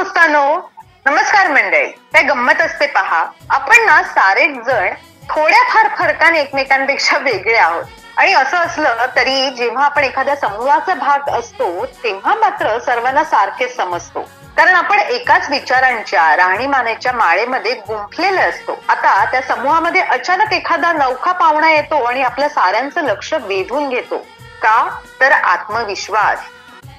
दोस्तांनो, नमस्कार मंडळी. काय गंमत असते पहा, आपण ना सारेच जण थोड्याफार फरकाने एकमेकांपेक्षा वेगळे आहोत. आणि असं असलं तरी जेव्हा आपण एखाद्या समूहाचा भाग असतो तेव्हा मात्र सर्वांना सारखेच समजतो, कारण आपण एकाच विचारांच्या राहणीमानाच्या माळेमध्ये गुंफलेले असतो. आता त्या समूहामध्ये अचानक एखादा नवखा पाहुणा येतो आणि आपल्या साऱ्यांचं लक्ष वेधून घेतो. का तर आत्मविश्वास,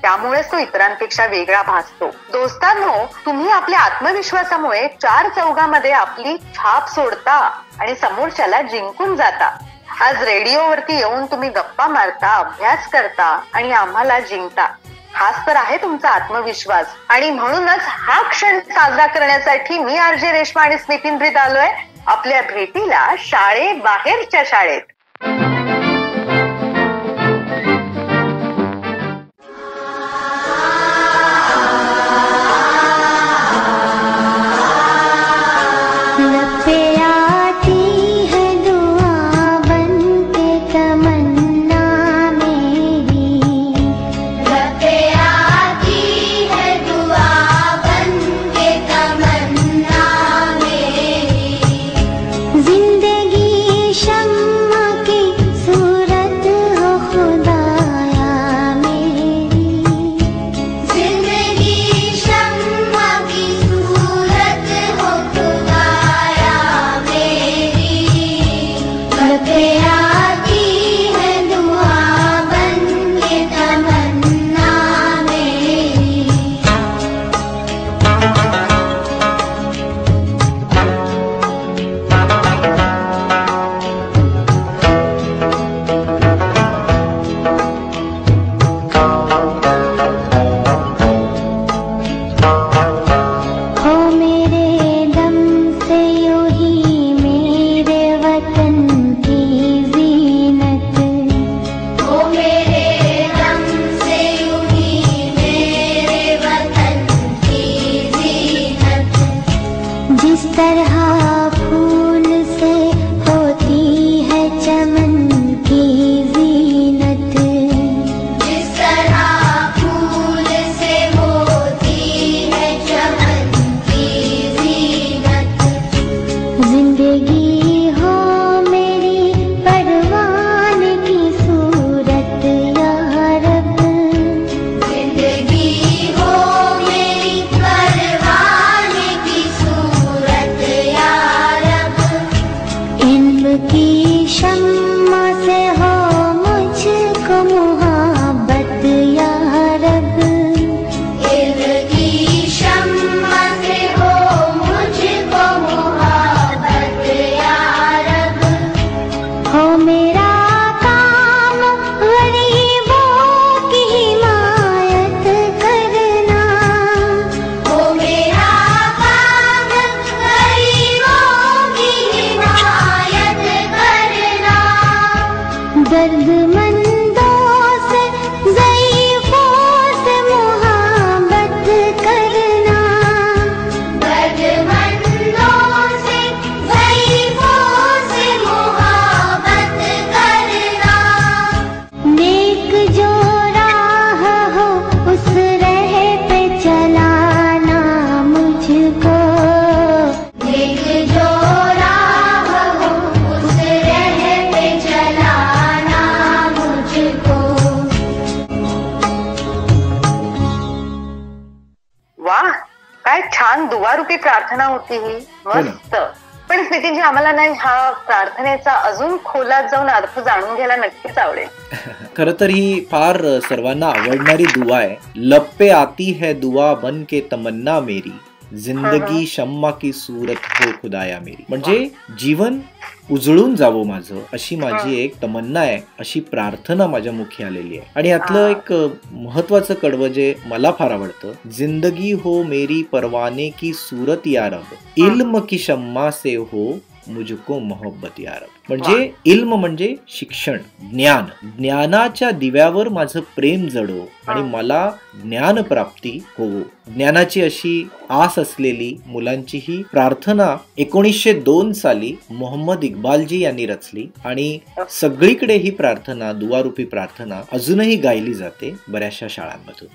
त्यामुळेच तो इतरांपेक्षा वेगळा भासतो. दोस्तांनो, तुम्ही आपल्या आत्मविश्वासामुळे चार चौघामध्ये आपली छाप सोडता आणि समोरच्याला जिंकून जाता. आज रेडिओवरती येऊन तुम्ही गप्पा मारता, अभ्यास करता आणि आम्हाला जिंकता. हाच तर आहे तुमचा आत्मविश्वास. आणि म्हणूनच हा क्षण साजरा करण्यासाठी मी आरजे रेश्मा आणि स्मिती ब्रीद आलोय आपल्या भेटीला शाळेबाहेरच्या शाळेत. दुवारूपी प्रार्थना होती ही, मस्त. पण स्मितीजी, आम्हाला नाही हा प्रार्थनेचा अजून खोलात जाऊन अर्थ जाणून घ्यायला नक्कीच आवडेल. खर तर ही फार सर्वांना आवडणारी दुआ आहे. लब पे आती है दुआ बन के तमन्ना मेरी, जिंदगी शम्मा की सूरत हो खुदाया मेरी. म्हणजे जीवन उजळून जावं माझं, अशी माझी एक तमन्ना आहे, अशी प्रार्थना माझ्या मुखी आलेली आहे. आणि यातलं एक महत्वाचं कडवं जे मला फार आवडतं, जिंदगी हो मेरी परवाने की सूरत या रब, इल्म की शम्मा से हो मुझको मोहब्बत या रब. म्हणजे इल्म म्हणजे शिक्षण, ज्ञान. ज्ञानाच्या दिव्यावर माझं प्रेम जडो आणि मला ज्ञान प्राप्ती होवो. ज्ञानाची अशी आस असलेली मुलांची ही प्रार्थना 1902 साली मोहम्मद इक्बालजी यांनी रचली आणि सगळीकडे ही प्रार्थना, दुवारूपी प्रार्थना अजूनही गायली जाते बऱ्याचशा शाळांमधून.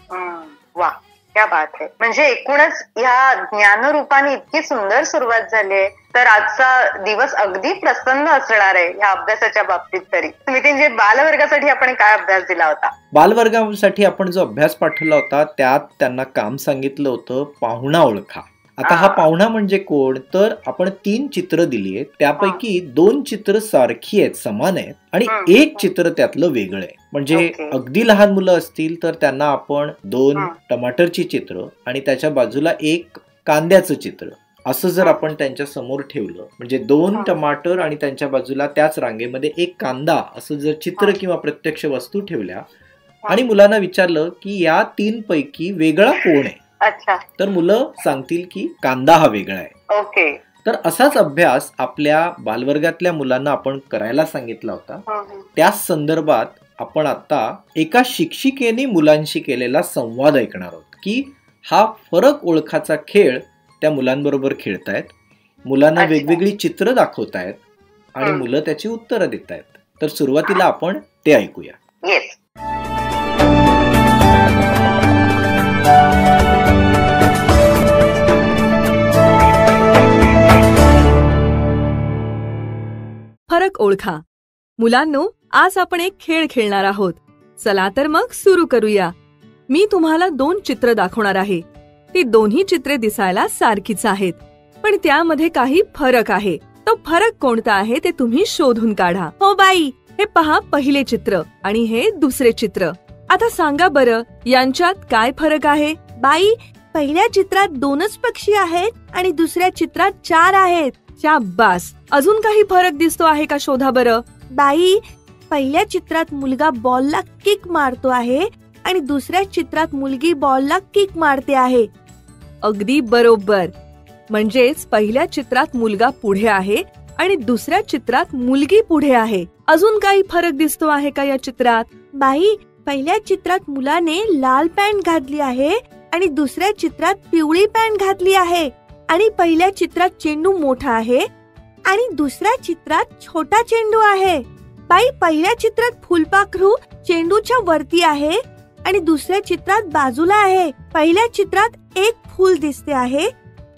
वा, क्या बात आहे. म्हणजे एकूणच ह्या ज्ञानरूपाने इतकी सुंदर सुरुवात झाली तर आजचा दिवस अगदी प्रसन्न असणार आहे या अभ्यासाच्या बाबतीत. तरी म्हणजे बालवर्गासाठी आपण काय अभ्यास दिला होता? बालवर्गासाठी आपण जो अभ्यास पाठवला होता त्यात त्यांना काम सांगितलं होतं पाहुणा ओळखा. आता हा पाहुणा म्हणजे कोण, तर आपण 3 चित्र दिली आहेत, त्यापैकी 2 चित्र सारखी आहेत, समान आहेत, आणि 1 चित्र त्यातलं वेगळं आहे. म्हणजे अगदी लहान मुलं असतील तर त्यांना आपण 2 टमाटरची चित्र आणि त्याच्या बाजूला 1 कांद्याचं चित्र असं जर आपण त्यांच्या समोर ठेवलं, म्हणजे 2 टमाटर आणि त्यांच्या बाजूला त्याच रांगेमध्ये 1 कांदा असं जर चित्र किंवा प्रत्यक्ष वस्तू ठेवल्या आणि मुलांना विचारलं की या 3 पैकी वेगळा कोण आहे, अच्छा, तर मुलं सांगतील की कांदा हा वेगळा आहे. ओके. तर असाच अभ्यास आपल्या बालवर्गातल्या मुलांना आपण करायला सांगितला होता. त्याच संदर्भात आपण आता एका शिक्षिकेने मुलांशी केलेला संवाद ऐकणार आहोत की हा फरक ओळखाचा खेळ त्या मुलांबरोबर खेळतायत, मुलांना वेगवेगळी चित्र दाखवतायत आणि मुलं त्याची उत्तरं देत आहेत. तर सुरुवातीला आपण ते ऐकूया. येस. फरक ओळखा. मुलांनो, आज आपण एक खेळ खेळणार आहोत. चला तर मग सुरू करूया. मी तुम्हाला 2 चित्र दाखवणार आहे. ती दोन्ही चित्रे दिसायला सारखीच आहेत, पण त्यामध्ये काही फरक आहे. तो फरक कोणता आहे ते तुम्ही शोधून काढा. हो बाई, हे पहा पहिले चित्र आणि हे दुसरे चित्र. आता सांगा बरं, यांच्यात काय फरक आहे? बाई, पहिल्या चित्रात 2च पक्षी आहेत आणि दुसऱ्या चित्रात 4 आहेत. शाबास. अजून काही फरक दिसतो आहे का शोधा बरं. बाई, पहिल्या चित्रात मुलगा बॉलला किक मारतो आहे आणि दुसऱ्या चित्रात मुलगी बॉलला किक मारते आहे. अगदी बरोबर. म्हणजेच पहिल्या चित्रात मुलगा पुढे आहे आणि दुसऱ्या चित्रात मुलगी पुढे आहे. अजून काही फरक दिसतो आहे का या चित्रात? बाई, पहिल्या चित्रात मुलाने लाल पॅन्ट घातली आहे आणि दुसऱ्या चित्रात पिवळी पॅन्ट घातली आहे. आणि पहिल्या चित्रात चेंडू मोठा आहे आणि दुसऱ्या चित्रात छोटा चेंडू आहे. बाई, पहिल्या चित्रात फुलपाखरू चेंडूच्या वरती आहे आणि दुसऱ्या चित्रात बाजूला आहे. पहिल्या चित्रात 1 फूल दिसते आहे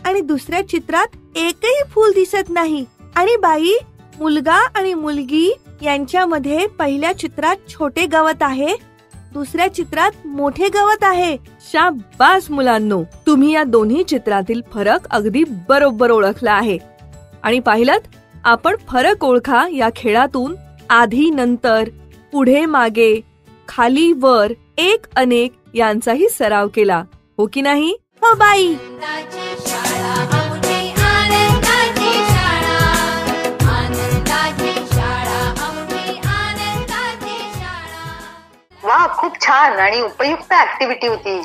आणि दुसऱ्या चित्रात एकही फूल दिसत नाही. आणि बाई, मुलगा आणि मुलगी यांच्यामध्ये पहिल्या चित्रात छोटे गवत आहे, दुसऱ्या चित्रात मोठे गवत आहे. शाबास मुलांनो, तुम्ही या दोन्ही चित्रातील फरक अगदी बरोबर ओळखला आहे. आणि पाहिलंत, आपण फरक ओळखा या खेळातून आधी नंतर, पुढे मागे, खाली वर, एक अनेक यांचाही सराव केला, हो की नाही? हो बाई. वा, खूप छान आणि उपयुक्त ऍक्टिव्हिटी होती.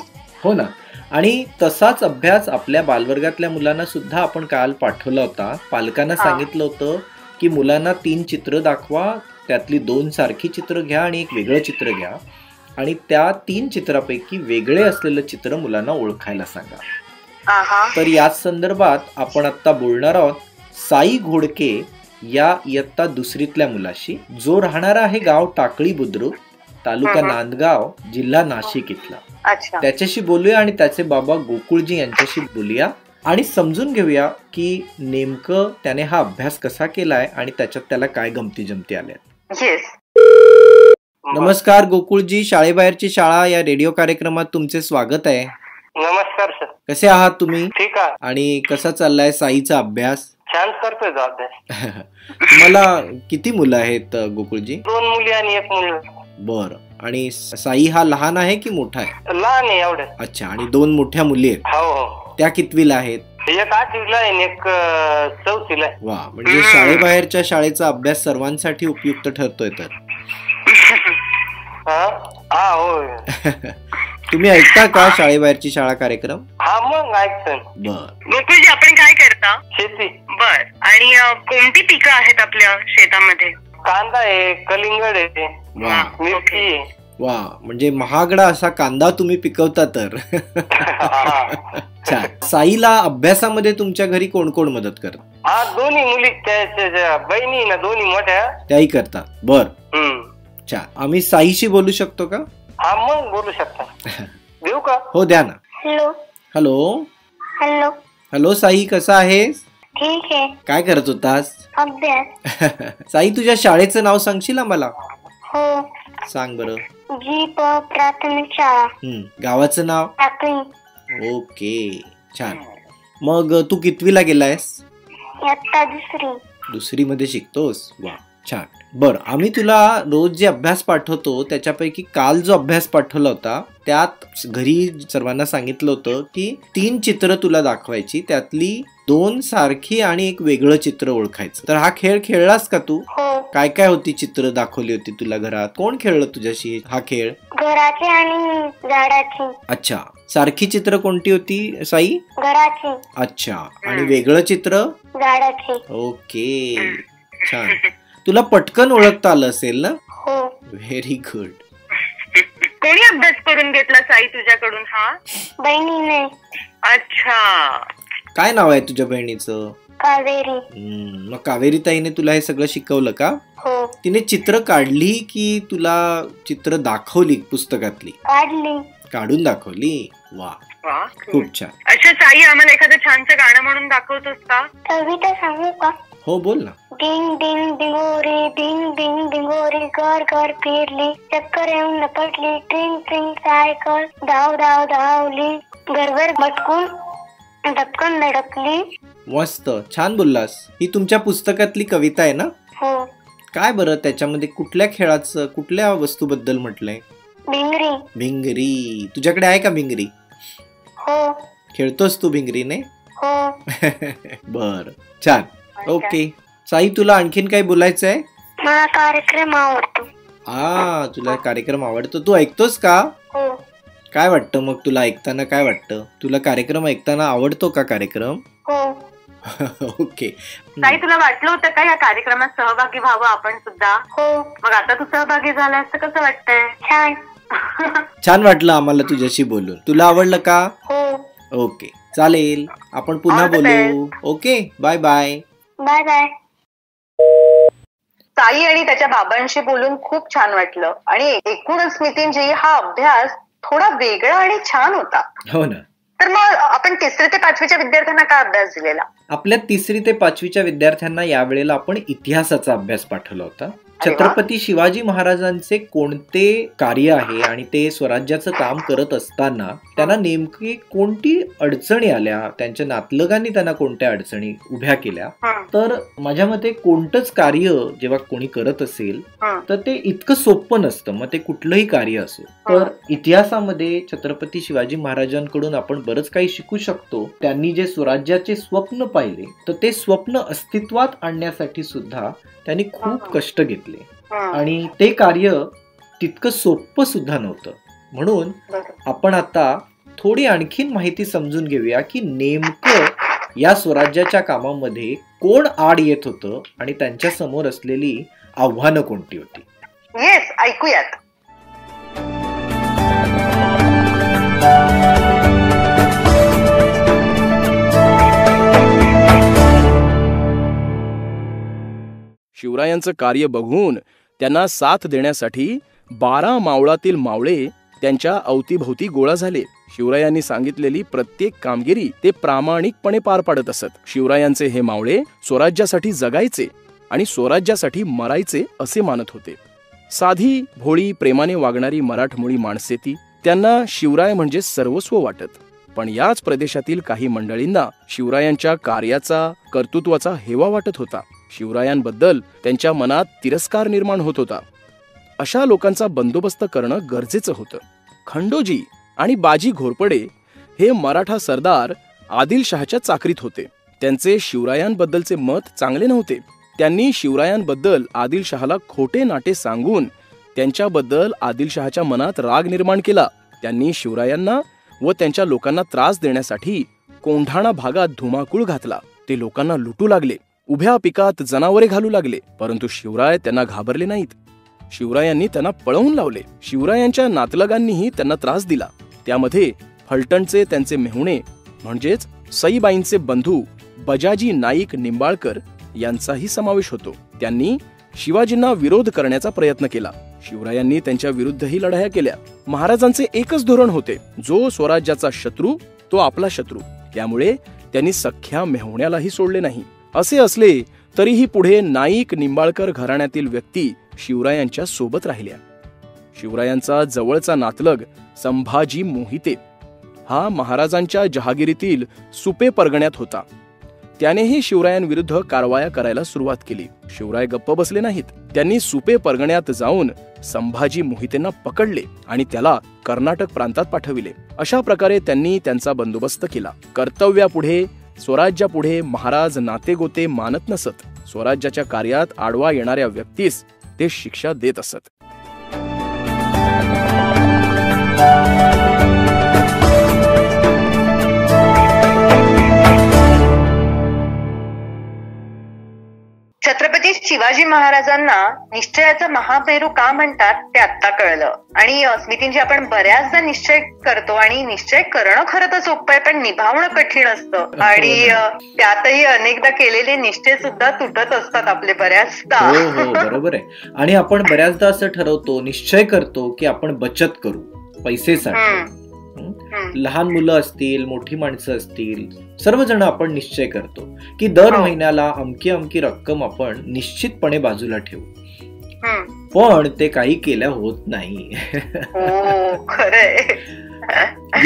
हो ना. आणि तसाच अभ्यास आपल्या बालवर्गातल्या मुलांना सुद्धा आपण काल पाठवला होता. पालकांना सांगितलं होतं की मुलांना 3 चित्र दाखवा, त्यातली 2 सारखी चित्र घ्या आणि 1 वेगळं चित्र घ्या आणि त्या 3 चित्रापैकी वेगळे असलेलं चित्र मुलांना ओळखायला सांगा. तर याच संदर्भात आपण आता बोलणार आहोत साई घोडके या इयत्ता 2रीतल्या मुलाशी, जो राहणारा आहे गाव टाकळी बुद्रुक, तालुका नांदगाव, जिल्हा नाशिक इथला. त्याच्याशी बोलूया आणि त्याचे बाबा गोकुळजी यांच्याशी बोलूया आणि समजून घेऊया की नेमकं त्याने हा अभ्यास कसा केलाय आणि त्याच्यात त्याला काय गमती जमती आल्या. नमस्कार गोकुळजी, शाळेबाहेरची शाळा या रेडिओ कार्यक्रमात तुमचे स्वागत आहे. नमस्कार सर. कसे आहात तुम्ही? ठीक आहे. आणि कसा चाललाय साईचा अभ्यास? छान करतोय अभ्यास. तुम्हाला किती मुलं आहेत गोकुळजी? 2 मुली आणि 1 मुलगा. बर. आणि साई हा लहान आहे की मोठा आहे? लहान आहे एवढे. अच्छा. आणि 2 मोठ्या मुली आहेत? हो. त्या कितवीला आहेत? एक 8वीला आहे आणि एक 4थीला आहे. वा, म्हणजे शाळेबाहेरच्या शाळेचा अभ्यास सर्वांसाठी उपयुक्त ठरतोय तर. तुम्ही ऐकता का शाळेबाहेरची शाळा कार्यक्रम? हा, मग ऐकतो. बर. गोकुळजी, आपण काय करता? शेती. बर. आणि कोणती पिकं आहेत आपल्या शेतामध्ये? कांदा आहे, कलिंगड आहे, मिरची आहे. वा, म्हणजे महागडा असा कांदा तुम्ही पिकवता तर. छान. साईला अभ्यासामध्ये तुमच्या घरी कोण कोण मदत करत? हा, दोन्ही मुली, बहिणी ना दोन्ही मोठ्या, त्याही करतात. बर. छान. आम्ही साईशी बोलू शकतो का? हा, मग बोलू शकता. देऊ का? हो, द्या ना. Hello hello hello. Hello Sai, कसा आहेस? ठीक आहे. काय करत होतास? अभ्यास. साई, तुझ्या शाळेचं नाव सांगशील मला? हो. सांग बरं. जी.प. प्राथमिक शाळा. गावाचं नाव? टाकळी. ओके, छान. मग तू कितवीला गेलायस? इयत्ता दुसरी मध्ये शिकतोस? वा, छान. बर, आम्ही तुला रोज जे अभ्यास पाठवतो त्याच्यापैकी काल जो अभ्यास पाठवला होता त्यात घरी सर्वांना सांगितलं होतं की 3 चित्र तुला दाखवायची, त्यातली 2 सारखी आणि एक वेगळं चित्र ओळखायचं. तर हा खेळ खेळलास का तू? हो. काय काय होती चित्र दाखवली होती तुला घरात? कोण खेळलं तुझ्याशी हा खेळ? घराची आणि झाडाची. अच्छा. सारखी चित्र कोणती होती साई? घराची. अच्छा. आणि वेगळं चित्र? झाडाची. ओके, छान. तुला पटकन ओळखता आलं असेल ना? हो. Very good. कोणी अभ्यास करून घेतला साई तुझ्याकडून हा? बहिणीने. अच्छा. काय नाव आहे तुझ्या बहिणीचं? कावेरी. मग कावेरी ताईने तुला हे सगळं शिकवलं का? हो. तिने चित्र काढली की तुला चित्र दाखवली पुस्तकातली? काढली. काढून दाखवली. वा, खूप छान. अच्छा साई, आम्हाला एखादं छानसं गाणं म्हणून दाखवतोस का? कविता सांगू का? हो, बोल ना. डिंग डिंग डिंगोरी, डिंग डिंग डिंगोरी, घर घर फिरली, चक्कर येऊन लपटली, ट्रिंग ट्रिंग सायकल, धाव धाव धावली, घरभर भटकून धपकन धडकली. मस्त, छान बोललास. ही तुमच्या पुस्तकातली कविता आहे ना? हो. काय बरं त्याच्यामध्ये कुठल्या खेळाचं, कुठल्या वस्तूबद्दल म्हटलंय? भिंगरी. भिंगरी. तुझ्याकडे आहे का भिंगरी? हो. खेळतोस तू भिंगरीने? हो. बर, छान. ओके साई, तुला आणखीन काही बोलायचं आहे? मला कार्यक्रम आवडतो. तुला कार्यक्रम आवडतो. तू ऐकतोस का? हो. काय वाटतं मग तुला ऐकताना? काय वाटतं तुला? कार्यक्रम ऐकताना आवडतो का कार्यक्रम? हो. ओके. साई, तुला वाटलं होतं का या कार्यक्रमात सहभागी व्हावं आपण सुद्धा? हो. मग आता तू सहभागी झालास तर कसं वाटतंय? छान. छान वाटलं आम्हाला तुझ्याशी बोलून. तुला आवडलं का? हो. ओके, चालेल. आपण पुन्हा बोलू. Okay, bye bye. Bye bye. Sai आणि त्याच्या बाबांशी बोलून खूप छान वाटलं आणि एकूणच नितीनजी हा अभ्यास थोडा वेगळा आणि छान होता. हो ना. तर मग आपण 3री ते 5वीच्या विद्यार्थ्यांना काय अभ्यास दिलेला? आपल्या 3री ते 5वीच्या विद्यार्थ्यांना यावेळेला आपण इतिहासाचा अभ्यास पाठवला होता. छत्रपती शिवाजी महाराजांचे कोणते कार्य आहे आणि ते स्वराज्याचं काम करत असताना त्यांना नेमकी कोणती अडचणी आल्या, त्यांच्या नातलगांनी त्यांना कोणत्या अडचणी उभ्या केल्या. तर माझ्या मते कोणतंच कार्य जेव्हा कोणी करत असेल तर ते इतकं सोपं नसतं, मग ते कुठलंही कार्य असो. तर इतिहासामध्ये छत्रपती शिवाजी महाराजांकडून आपण बरंच काही शिकू शकतो. त्यांनी जे स्वराज्याचे स्वप्न पाहिले तर ते स्वप्न अस्तित्वात आणण्यासाठी सुद्धा त्यांनी खूप कष्ट घेतले आणि ते कार्य तितकं सोपं सुद्धा नव्हतं. म्हणून आपण आता थोडी आणखीन माहिती समजून घेऊया की नेमकं या स्वराज्याच्या कामामध्ये कोण आड येत होतं आणि त्यांच्या समोर असलेली आव्हानं कोणती होती. येस, ऐकूयात. शिवरायांचं कार्य बघून त्यांना साथ देण्यासाठी 12 मावळातील मावळे त्यांच्या अवतीभोवती गोळा झाले. शिवरायांनी सांगितलेली प्रत्येक कामगिरी ते प्रामाणिकपणे पार पाडत असत. शिवरायांचे हे मावळे स्वराज्यासाठी जगायचे आणि स्वराज्यासाठी मरायचे असे मानत होते. साधी भोळी प्रेमाने वागणारी मराठमोळी माणसे ती. त्यांना शिवराय म्हणजे सर्वस्व वाटत. पण याच प्रदेशातील काही मंडळींना शिवरायांच्या कार्याचा, कर्तृत्वाचा हेवा वाटत होता. शिवरायांबद्दल त्यांच्या मनात तिरस्कार निर्माण होत होता. अशा लोकांचा बंदोबस्त करणं गरजेचं होतं. खंडोजी आणि बाजी घोरपडे हे मराठा सरदार आदिलशहाच्या चाकरीत होते. त्यांचे शिवरायांबद्दलचे मत चांगले नव्हते. त्यांनी शिवरायांबद्दल आदिलशहाला खोटे नाटे सांगून त्यांच्याबद्दल आदिलशहाच्या मनात राग निर्माण केला. त्यांनी शिवरायांना व त्यांच्या लोकांना त्रास देण्यासाठी कोंढाणा भागात धुमाकूळ घातला. ते लोकांना लुटू लागले. उभ्या पिकात जनावरे घालू लागले. परंतु शिवराय त्यांना घाबरले नाहीत. शिवरायांनी त्यांना पळवून लावले. शिवरायांच्या नातलगांनीही त्यांना त्रास दिला. त्यामध्ये फलटणचे त्यांचे मेहुणे म्हणजेच सईबाईंचे बंधू बजाजी नाईक निंबाळकर यांचाही समावेश होतो. त्यांनी शिवाजींना विरोध करण्याचा प्रयत्न केला. शिवरायांनी त्यांच्या विरुद्धही लढाया केल्या. महाराजांचे एकच धोरण होते, जो स्वराज्याचा शत्रू तो आपला शत्रू. त्यामुळे त्यांनी सख्या मेहुण्यालाही सोडले नाही. असे असले तरीही पुढे नाईक निंबाळकर घराण्यातील व्यक्ती शिवरायांच्या सोबत राहिल्या. शिवरायांचा जवळचा नातलग संभाजी मोहिते हा महाराजांच्या जहागिरीतील सुपे परगण्यात होता. त्यानेही शिवरायांविरुद्ध कारवाया करायला सुरुवात केली. शिवराय गप्प बसले नाहीत. त्यांनी सुपे परगण्यात जाऊन संभाजी मोहितेंना पकडले आणि त्याला कर्नाटक प्रांतात पाठविले. अशा प्रकारे त्यांनी त्यांचा बंदोबस्त केला. कर्तव्यापुढे स्वराज्यापुढे महाराज नातेगोते मानत नसत. स्वराज्याच्या कार्यात आडवा येणाऱ्या व्यक्तीस ते शिक्षा देत असत. छत्रपती शिवाजी महाराजांना निश्चयाचं महापेरू का म्हणतात ते आता कळलं. आणि स्मितींची आपण बऱ्याचदा निश्चय करतो आणि निश्चय करणं खरं तर सोपं आहे, पण निभावणं कठीण असतं. आणि त्यातही अनेकदा केलेले निश्चय सुद्धा तुटत असतात आपले बऱ्याचदा. हो बरोबर आहे. आणि आपण बऱ्याचदा असं ठरवतो, निश्चय करतो की आपण बचत करू पैसेसाठी. लहान मुलं असतील, मोठी माणसं असतील, सर्वजण आपण निश्चय करतो की दर महिन्याला अमकी अमकी रक्कम आपण निश्चितपणे बाजूला ठेवू. पण ते काही केल्या होत नाही.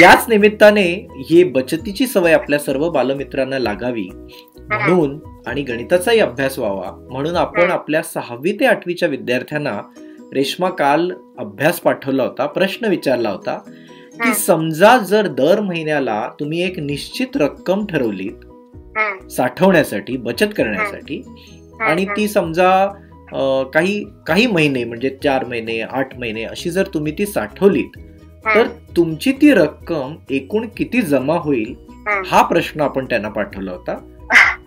याच निमित्ताने ही बचतीची सवय आपल्या सर्व बालमित्रांना लागावी म्हणून आणि गणिताचाही अभ्यास व्हावा म्हणून आपण आपल्या 6वी ते 8वीच्या विद्यार्थ्यांना रेश्मा काल अभ्यास पाठवला होता. प्रश्न विचारला होता की समजा जर दर महिन्याला तुम्ही एक निश्चित रक्कम ठरवलीत साठवण्यासाठी, बचत करण्यासाठी, आणि ती समजा काही महिने म्हणजे 4 महिने 8 महिने अशी जर तुम्ही ती साठवलीत तर तुमची ती रक्कम एकूण किती जमा होईल हा प्रश्न आपण त्यांना पाठवला होता.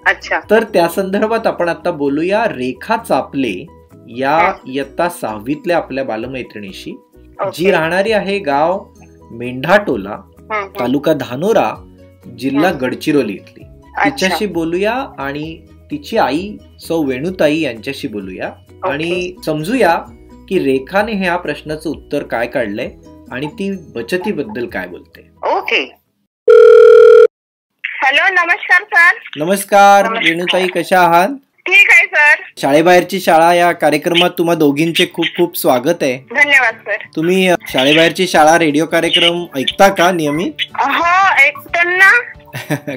अच्छा. तर त्या संदर्भात आपण आता बोलूया रेखा चापले या इयत्ता 6वीतल्या आपल्या बालमैत्रिणीशी, जी राहणारी आहे गाव मेंढाटोला, तालुका धानोरा, जिल्हा गडचिरोली इथली. तिच्याशी बोलूया आणि तिची आई सौ वेणुताई यांच्याशी बोलूया आणि समजूया की रेखाने ह्या प्रश्नाचं उत्तर काय काढलंय आणि ती बचतीबद्दल काय बोलते. ओके. हॅलो, नमस्कार सर. नमस्कार वेणुताई, कशा आहात? ठीक आहे सर. शाळेबाहेरची शाळा या कार्यक्रमात तुम्हा दोघींचे खूप खूप स्वागत आहे. धन्यवाद सर. तुम्ही शाळेबाहेरची शाळा रेडिओ कार्यक्रम ऐकता का नियमित? हो, ऐकतो ना.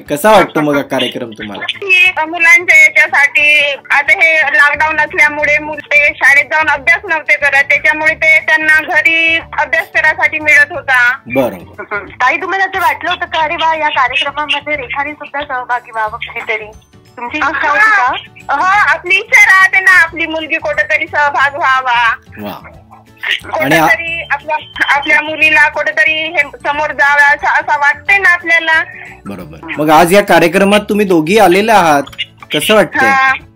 कसा वाटतो मग कार्यक्रम तुम्हाला? मुलांच्या याच्यासाठी आता हे लॉकडाऊन असल्यामुळे मुले शाळेत जाऊन अभ्यास नव्हते करत, त्याच्यामुळे ते त्यांना घरी अभ्यास करायसाठी मिळत होता. बरोबर. ताई, तुम्हाला असं वाटलं होतं का अरे वा या कार्यक्रमामध्ये रेखाने सुद्धा सहभागी व्हावं कुठेतरी? तुमची इच्छा होती का? हो, आपली इच्छा राहते ना, आपली मुलगी कुठेतरी सहभाग व्हावा, कुठेतरी आपल्या मुलीला कुठेतरी समोर जावं असं वाटतंय ना आपल्याला. बरोबर. मग आज या कार्यक्रमात तुम्ही दोघी आलेल्या आहात, कसं वाटतंय?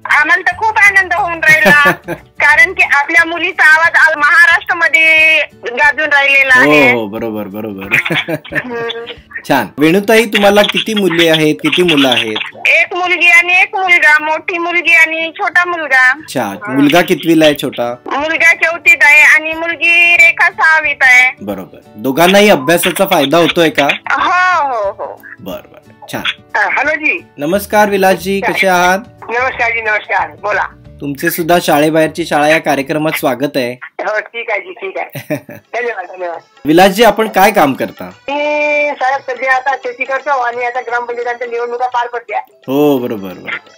आम्हाला तर खूप आनंद होऊन राहिला, कारण की आपल्या मुलीचा आवाज आज महाराष्ट्रामध्ये गाजून राहिलेला आहे. हो, बरोबर बरोबर. छान. वेणुताई, तुम्हाला किती मुली आहेत, किती मुलं आहेत? एक मुलगी आणि एक मुलगा, मोठी मुलगी आणि छोटा मुलगा. अच्छा. मुलगा कितवीला आहे छोटा? मुलगा 4थीत आहे आणि मुलगी रेखा 6वीत आहे. बरोबर. दोघांनाही अभ्यासाचा फायदा होतोय का? हो हो हो. बरोबर. छान. हॅलो जी. नमस्कार विलासजी, कसे आहात? नमस्कार जी. नमस्कार, बोला. तुमचे सुद्धा शाळेबाहेरची शाळा या कार्यक्रमात स्वागत आहे. हो, ठीक आहे जी, ठीक आहे. धन्यवाद धन्यवाद. विलासजी, आपण काय काम करता? मी साहेब सध्या आता शेती करतो आणि आता ग्रामपंचायतीच्या निवडणुका पार पडल्या. हो, बरोबर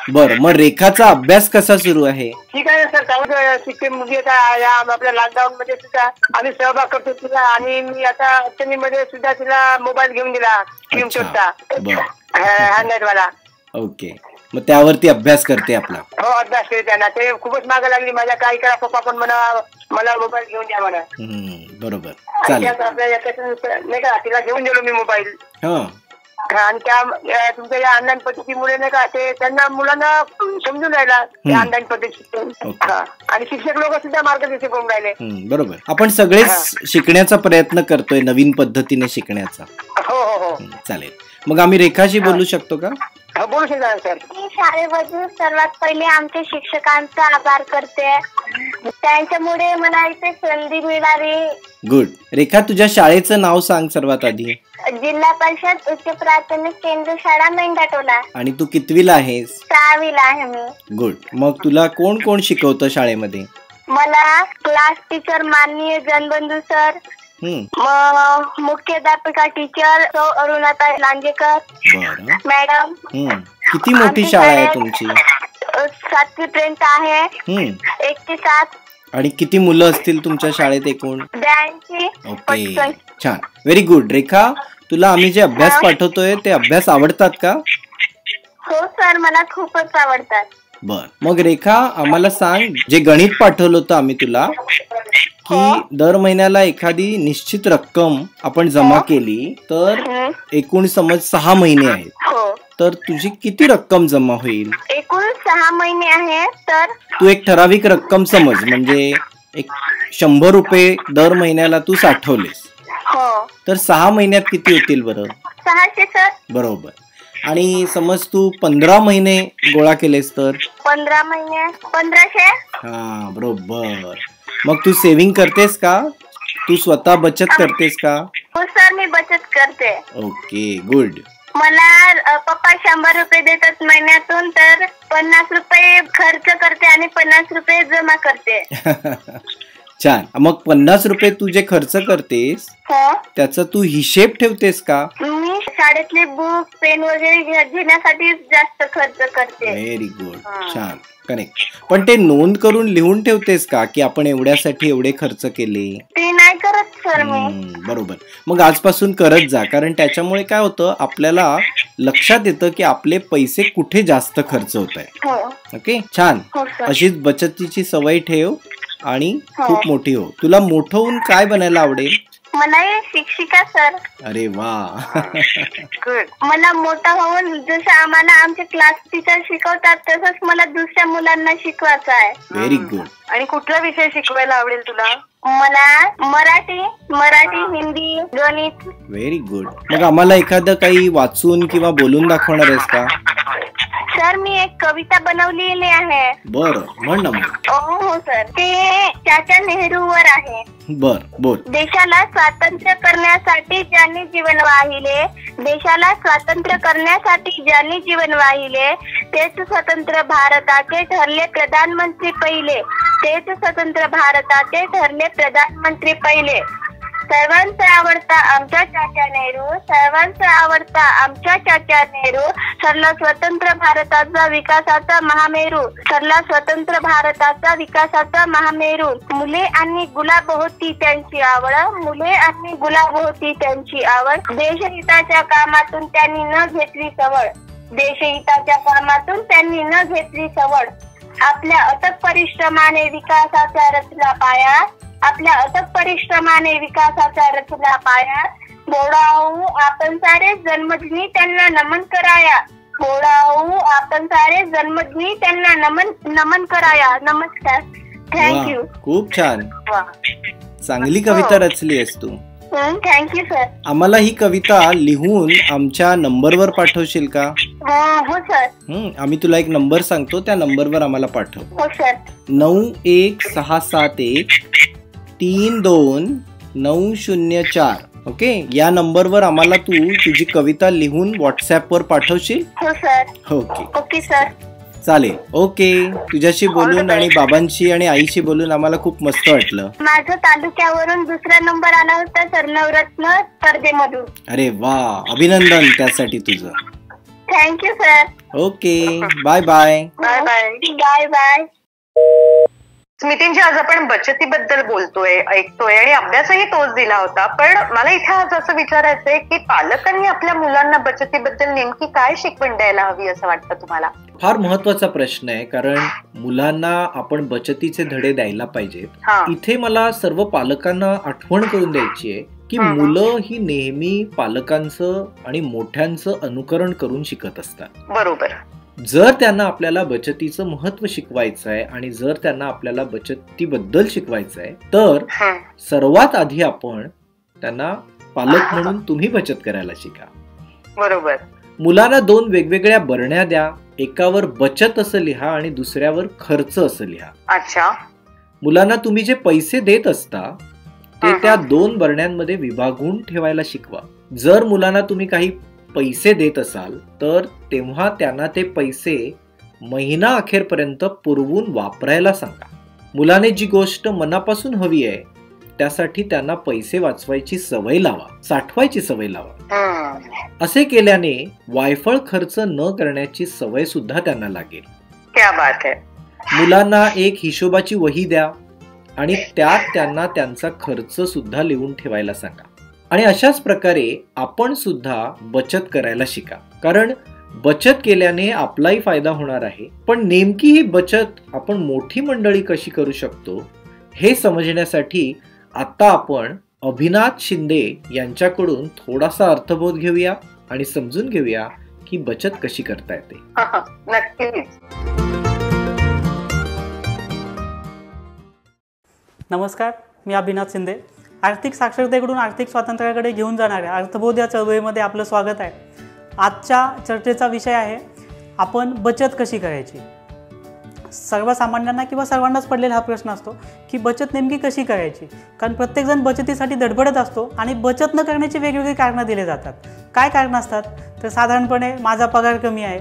बरं. मग रेखाचा अभ्यास कसा सुरू आहे? ठीक आहे सर. त्यामध्ये शिक्षण मुली आता आपल्या लॉकडाऊन मध्ये सुद्धा आम्ही सहभाग करतो तिला, आणि मी आता अडचणीमध्ये सुद्धा तिला मोबाईल घेऊन दिला स्क्रीनशॉटचा, हँडराईटवाला. ओके. मग त्यावरती अभ्यास करते आपला? हो, अभ्यास करते ना. ते खूपच मागे लागली माझ्या, काय करा पप्पा पण मला मोबाईल घेऊन द्या म्हणा. बरोबर, चालेल. नाही का, तिला घेऊन दिलो मी मोबाईल. आणि त्या तुमच्या या ऑनलाईन पद्धतीमुळे नाही का ते त्यांना मुलांना समजून राहिला ऑनलाईन पद्धती, आणि शिक्षक लोक सुद्धा मार्गदर्शन करून राहिले. बरोबर. आपण सगळेच शिकण्याचा प्रयत्न करतोय, नवीन पद्धतीने शिकण्याचा. हो हो हो. चालेल. मग आम्ही रेखाशी बोलू शकतो का? बोलू शकता सर. मी शाळेमधून सर्वात पहिले आमच्या शिक्षकांचा आभार करते. त्यांच्यामुळे मला इथे संधी मिळाली. गुड. रेखा, तुझ्या शाळेचं नाव सांग सर्वात आधी. जिल्हा परिषद उच्च प्राथमिक केंद्र शाळा मेंढाटोला. आणि तू कितवीला आहेस? 6वीला आहे मी. गुड. मग तुला कोण कोण शिकवतं शाळेमध्ये? मला क्लास टीचर माननीय जनबंधू सर, मुख्याध्यापिका टीचर सौ अरुणाताई लांजेकर मॅडम. किती मोठी शाळा आहे तुमची? 7वी पर्यंत आहे. 1 ते 7. आणि किती मुलं असतील तुमच्या शाळेत एकूण? 82. ओके, छान, व्हेरी गुड. रेखा, तुला आम्ही जे अभ्यास पाठवतोय ते अभ्यास आवडतात का? हो सर, मला खूपच आवडतात. बर. मग रेखा, आम्हाला सांग, जे गणित पाठवलं होतं आम्ही तुला, की दर महिन्याला एखादी निश्चित रक्कम आपण जमा केली तर एकूण समज 6 महिने आहेत, तर तुझी किती रक्कम जमा होईल? एकूण 6 महिने आहे. तर तू एक ठराविक रक्कम समज, म्हणजे एक 100 रुपये दर महिन्याला तू साठवलेस, तर 6 महिन्यात किती होतील बरं? 600 सर. बरोबर. आणि समज तू 15 महिने गोळा केलेस तर? 15 महिने 1500. हा, बरोबर. मग तू सेव्हिंग करतेस का? तू स्वतः बचत करतेस का? हो सर, मी बचत करते. Okay, good. मला पप्पा 100 रुपये देतात महिन्यातून, तर 50 रुपये खर्च करते आणि 50 रुपये जमा करते. छान. मग 50 रुपये तू जे खर्च करतेस त्याचा तू हिशेब ठेवतेस का? मी शाळेतले बुक, पेन वगैरे घेण्यासाठी जास्त खर्च करते. व्हेरी गुड, छान, करेक्ट. पण ते नोंद करून लिहून ठेवतेस का, की आपण एवढ्यासाठी एवढे खर्च केले? ते नाही करत सर मी. बरोबर. मग आजपासून करत जा, कारण त्याच्यामुळे काय होतं, आपल्याला लक्षात येतं की आपले पैसे कुठे जास्त खर्च होत आहेत. ओके, छान. अशीच बचतीची सवय ठेव आणि खूप मोठी हो. तुला मोठं होऊन काय बनायला आवडेल? मला शिक्षिका सर. अरे वा. मला मोठा होऊन जसं आम्हाला आमचे क्लास टीचर शिकवतात तसंच मला दुसऱ्या मुलांना शिकवायचं आहे. Very good. आणि कुठला विषय शिकवायला आवडेल तुला? मला मराठी, हिंदी, गणित. Very good. मग आम्हाला एखादं काही वाचून किंवा बोलून दाखवणार आहेस का? सर, मी एक कविता बनवलेली आहे. बरं, म्हण ना मग. हो सर, ते चाचा नेहरूवर आहे. बर, बोल. देशाला स्वातंत्र्य करण्यासाठी ज्यांनी जीवन वाहिले, देशाला स्वातंत्र्य करण्यासाठी ज्यांनी जीवन वाहिले, तेच स्वतंत्र भारताचे ठरले प्रधानमंत्री पहिले. तेच स्वतंत्र भारताचे ठरले प्रधानमंत्री पहिले. सर्वांचा आवडता आमचा चाचा नेहरू, सर्वांचा आवडता आमचा चाचा नेहरू, ठरला स्वतंत्र भारताचा विकासाचा महामेरू, ठरला स्वतंत्र भारताचा विकासाचा महामेरू. मुले आणि गुलाब होती त्यांची आवड, मुले आणि गुलाब होती त्यांची आवड. देशहिताच्या कामातून त्यांनी न घेतली सवड, देशहिताच्या कामातून त्यांनी न घेतली सवड. आपल्या अथक परिश्रमाने विकासाचा रचला पाया, आपल्या अथक परिश्रमाने विकासाचा रचला पाया. बोडाऊ आपण सारे जन्मदिनी त्यांना नमन कराया, बोडाऊ आपण सारे जन्मदिनी त्यांना नमन कराया. नमस्कार. थँक्यू. खूप छान, चांगली कविता रचली आहेस तू. Thank you sir. आम्हाला ही कविता लिहून आमच्या नंबरवर पाठवशील का? हो सर. आम्ही तुला एक नंबर सांगतो, त्या नंबरवर आम्हाला पाठव. हो सर. 9167132904. ओके, या नंबरवर आम्हाला तू तुझी कविता लिहून व्हॉट्सअपवर पाठवशील? हो सर. ओके सर, चालेल. ओके, तुझ्याशी बोलून आणि बाबांशी आणि आईशी बोलून आम्हाला खूप मस्त वाटलं. माझं तालुक्यावरून दुसरा नंबर आला होता सर, नवरत्न स्पर्धेमधून. अरे वा, अभिनंदन त्यासाठी तुझं. Thank you sir. Okay, bye bye. Bye bye. Bye bye. स्मितींजी, आज आपण बचतीबद्दल बोलतोय, ऐकतोय आणि अभ्यासही तोच दिला होता. पण मला इथे आज असं विचारायचंय की पालकांनी आपल्या मुलांना बचतीबद्दल नेमकी काय शिकवण द्यायला हवी असं वाटतं तुम्हाला? फार महत्वाचा प्रश्न आहे, कारण मुलांना आपण बचतीचे धडे द्यायला पाहिजेत. इथे मला सर्व पालकांना आठवण करून द्यायची आहे की मुलं ही नेहमी पालकांचं आणि मोठ्यांचं अनुकरण करून शिकत असतात. बरोबर. जर त्यांना आपल्याला बचतीचं महत्व शिकवायचं आहे आणि जर त्यांना आपल्याला बचतीबद्दल शिकवायचं आहे, तर सर्वात आधी आपण त्यांना पालक म्हणून तुम्ही बचत करायला शिका. बरोबर. मुलांना 2 वेगवेगळ्या बरण्या द्या, एकावर बचत असं लिहा आणि दुसऱ्यावर खर्च असं लिहा. अच्छा. मुलांना तुम्ही जे पैसे देत असता ते त्या 2 बरण्यांमध्ये विभागून ठेवायला शिकवा. जर मुलांना तुम्ही काही पैसे देत असाल तर तेव्हा त्यांना ते पैसे महिना अखेरपर्यंत पुरवून वापरायला सांगा. मुलाने जी गोष्ट मनापासून हवी आहे त्यासाठी त्यांना पैसे वाचवायची सवय लावा, साठवायची सवय लावा. असे केल्याने वायफळ खर्च न करण्याची सवय सुद्धा त्यांना लागेल. क्या बात है. मुलांना एक हिशोबाची वही द्या आणि त्यात त्यांना त्यांचा खर्च सुद्धा लिहून ठेवायला सांगा. आणि अशाच प्रकारे आपण सुद्धा बचत करायला शिका, कारण बचत केल्याने आपलाही फायदा होणार आहे. पण नेमकी ही बचत आपण मोठी मंडळी कशी करू शकतो हे समजण्यासाठी आता आपण अभिनाथ शिंदे यांच्याकडून थोडासा अर्थबोध घेऊया आणि समजून घेऊया की बचत कशी करता येते. नक्कीच. नमस्कार, मी अभिनाथ शिंदे. आर्थिक साक्षरतेकडून आर्थिक स्वातंत्र्याकडे घेऊन जाणाऱ्या अर्थबोध या चळवळीमध्ये आपलं स्वागत आहे. आजच्या चर्चेचा विषय आहे आपण बचत कशी करायची. सर्वसामान्यांना किंवा सर्वांनाच पडलेला हा प्रश्न असतो की बचत नेमकी कशी करायची, कारण प्रत्येकजण बचतीसाठी धडपडत असतो आणि बचत न करण्याची वेगवेगळी कारणं दिली जातात. काय कारणं असतात तर साधारणपणे माझा पगार कमी आहे,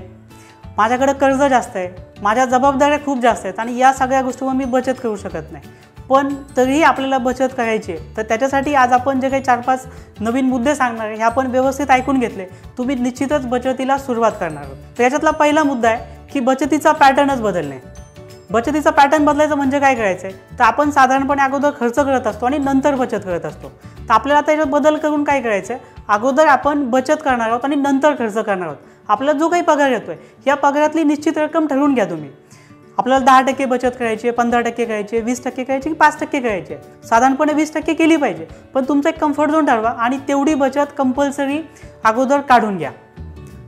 माझ्याकडे कर्ज जास्त आहे, माझ्या जबाबदाऱ्या खूप जास्त आहेत आणि या सगळ्या गोष्टींवर मी बचत करू शकत नाही. पण तरीही आपल्याला बचत करायची आहे, तर त्याच्यासाठी आज आपण जे काही 4-5 नवीन मुद्दे सांगणार आहे हे आपण व्यवस्थित ऐकून घेतले, तुम्ही निश्चितच बचतीला सुरुवात करणार आहोत. तर याच्यातला पहिला मुद्दा आहे की बचतीचा पॅटर्नच बदलणे. बचतीचा पॅटर्न बदलायचं म्हणजे काय करायचं आहे तर आपण साधारणपणे अगोदर खर्च करत असतो आणि नंतर बचत करत असतो. तर आपल्याला आता याच्यात बदल करून काय करायचं आहे, अगोदर आपण बचत करणार आहोत आणि नंतर खर्च करणार आहोत. आपल्याला जो काही पगार येतोय या पगारातली निश्चित रक्कम ठरवून घ्या तुम्ही. आपल्याला 10% बचत करायची आहे, 15% करायची आहे, 20% करायची की 5% करायची आहे. साधारणपणे 20% केली पाहिजे, पण तुमचा एक कम्फर्ट झोन ठरवा आणि तेवढी बचत कंपल्सरी अगोदर काढून घ्या.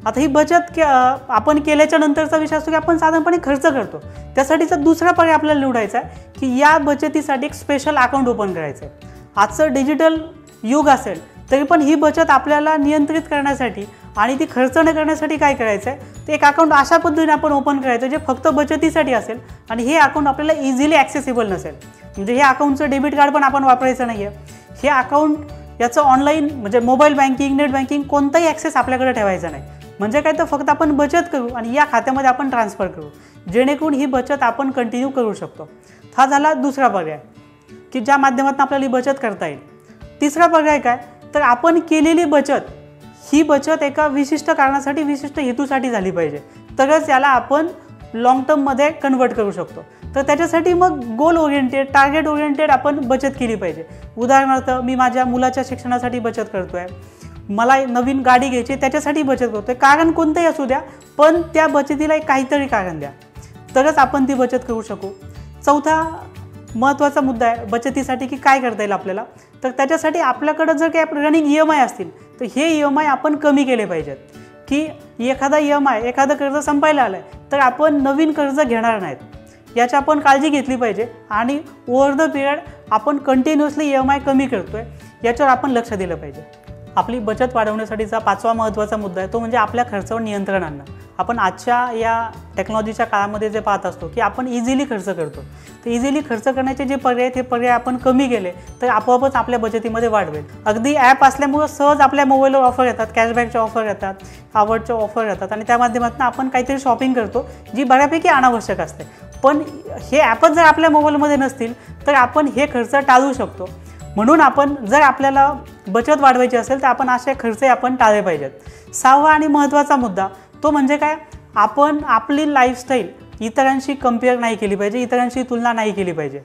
आता ही बचत आपण केल्याच्या नंतरचा विषय असतो की आपण साधारणपणे खर्च करतो. त्यासाठीचा दुसरा पर्याय आपल्याला निवडायचा आहे की या बचतीसाठी एक स्पेशल अकाउंट ओपन करायचं आहे. आजचं डिजिटल युग असेल तरी पण ही बचत आपल्याला नियंत्रित करण्यासाठी आणि ती खर्च न करण्यासाठी काय करायचं आहे ते एक अकाउंट अशा पद्धतीने आपण ओपन करायचं जे फक्त बचतीसाठी असेल आणि हे अकाउंट आपल्याला इझिली ॲक्सेसिबल नसेल. म्हणजे हे अकाउंटचं डेबिट कार्ड पण आपण वापरायचं नाही आहे. हे अकाउंट याचं ऑनलाईन म्हणजे मोबाईल बँकिंग, नेट बँकिंग कोणताही ॲक्सेस आपल्याकडे ठेवायचा नाही. म्हणजे काय तर फक्त आपण बचत करू आणि या खात्यामध्ये आपण ट्रान्सफर करू, जेणेकरून ही बचत आपण कंटिन्यू करू शकतो. हा झाला दुसरा पर्याय की ज्या माध्यमातून आपल्याला ही बचत करता येईल. तिसरा पर्याय काय तर आपण केलेली बचत ही बचत एका विशिष्ट कारणासाठी, विशिष्ट हेतूसाठी झाली पाहिजे, तरच याला आपण लॉंग टर्ममध्ये कन्वर्ट करू शकतो. तर त्याच्यासाठी मग गोल ओरिएंटेड, टार्गेट ओरिएंटेड आपण बचत केली पाहिजे. उदाहरणार्थ मी माझ्या मुलाच्या शिक्षणासाठी बचत करतो आहे, मला नवीन गाडी घ्यायची त्याच्यासाठी बचत करतो आहे. कारण कोणतंही असू द्या, पण त्या बचतीला एक काहीतरी कारण द्या, तरच आपण ती बचत करू शकू. चौथा महत्त्वाचा मुद्दा आहे बचतीसाठी की काय करता येईल आपल्याला. तर त्याच्यासाठी आपल्याकडं जर काही रनिंग EMI असतील तर हे EMI आपण कमी केले पाहिजेत. की एखादा EMI, एखादं कर्ज संपायला आलं आहे तर आपण नवीन कर्ज घेणार नाहीत, याची आपण काळजी घेतली पाहिजे. आणि ओव्हर द पिरियड आपण कंटिन्युअसली EMI कमी करतो आहे याच्यावर आपण लक्ष दिलं पाहिजे. आपली बचत वाढवण्यासाठीचा 5वा महत्त्वाचा मुद्दा आहे तो म्हणजे आपल्या खर्चावर नियंत्रण आणणं. आपण आजच्या या टेक्नॉलॉजीच्या काळामध्ये जे पाहत असतो की आपण इझिली खर्च करतो, तर इझिली खर्च करण्याचे जे पर्याय आहेत हे पर्याय आपण कमी केले तर आपोआपच आपल्या बचतीमध्ये वाढ होईल. अगदी ॲप असल्यामुळं सहज आपल्या मोबाईलवर ऑफर येतात, कॅशबॅकच्या ऑफर येतात, आवडच्या ऑफर येतात आणि त्या माध्यमातून आपण काहीतरी शॉपिंग करतो जी बऱ्यापैकी अनावश्यक असते. पण हे ॲपच जर आपल्या मोबाईलमध्ये नसतील तर आपण हे खर्च टाळू शकतो. म्हणून आपण जर आपल्याला बचत वाढवायची असेल तर आपण असे खर्च आपण टाळले पाहिजेत. 6वा आणि महत्त्वाचा मुद्दा तो म्हणजे काय, आपण आपली लाईफस्टाईल इतरांशी कम्पेअर नाही केली पाहिजे, इतरांशी तुलना नाही केली पाहिजे.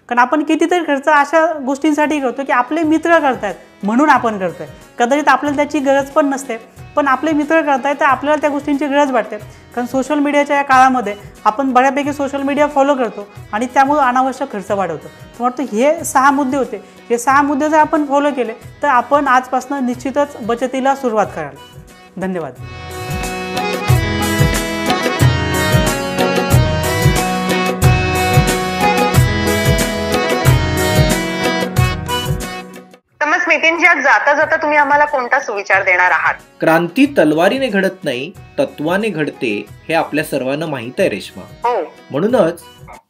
कारण आपण कितीतरी खर्च अशा गोष्टींसाठी करतो की आपले मित्र करतायत म्हणून आपण करतोय. कदाचित आपल्याला त्याची गरज पण नसते, पण आपले मित्र करतायत तर आपल्याला त्या गोष्टींची गरज वाटते. कारण सोशल मीडियाच्या या काळामध्ये आपण बऱ्यापैकी सोशल मीडिया फॉलो करतो आणि त्यामुळे अनावश्यक खर्च वाढवतो. तर वाटतं हे 6 मुद्दे होते. हे 6 मुद्दे जर आपण फॉलो केले तर आपण आजपासून निश्चितच बचतीला सुरुवात कराल. धन्यवाद. नितीनजी, आज जाता जाता तुम्ही आम्हाला कोणता सुविचार देणार आहात? क्रांती तलवारीने घडत नाही, तत्वाने घडते हे आपल्या सर्वांना माहित आहे रेश्मा. हो. म्हणूनच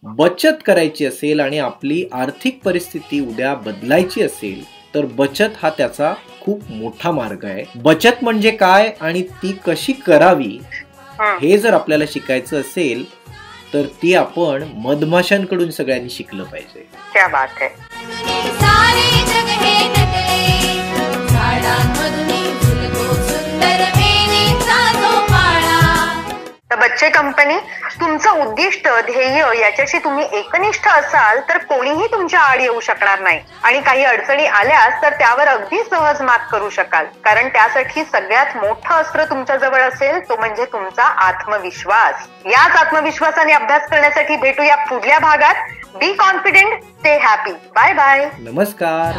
बचत करायची असेल आणि आपली आर्थिक परिस्थिती उद्या बदलायची असेल तर बचत हा त्याचा खूप मोठा मार्ग आहे. बचत म्हणजे काय आणि ती कशी करावी हे जर आपल्याला शिकायचं असेल तर ती आपण मधमाशांकडून सगळ्यांनी शिकलं पाहिजे. क्या बात है. बच्चे कंपनी, तुमचं उद्दिष्ट, ध्येय याच्याशी तुम्ही एकनिष्ठ असाल तर कोणीही तुमच्या आड येऊ शकणार नाही आणि काही अडचणी आल्यास तर त्यावर अगदी सहज मात करू शकाल. कारण त्यासाठी सगळ्यात मोठं अस्त्र तुमच्या जवळ असेल तो म्हणजे तुमचा आत्मविश्वास. याच आत्मविश्वासाने अभ्यास करण्यासाठी भेटूया पुढल्या भागात. Be confident, stay happy. Bye bye. नमस्कार.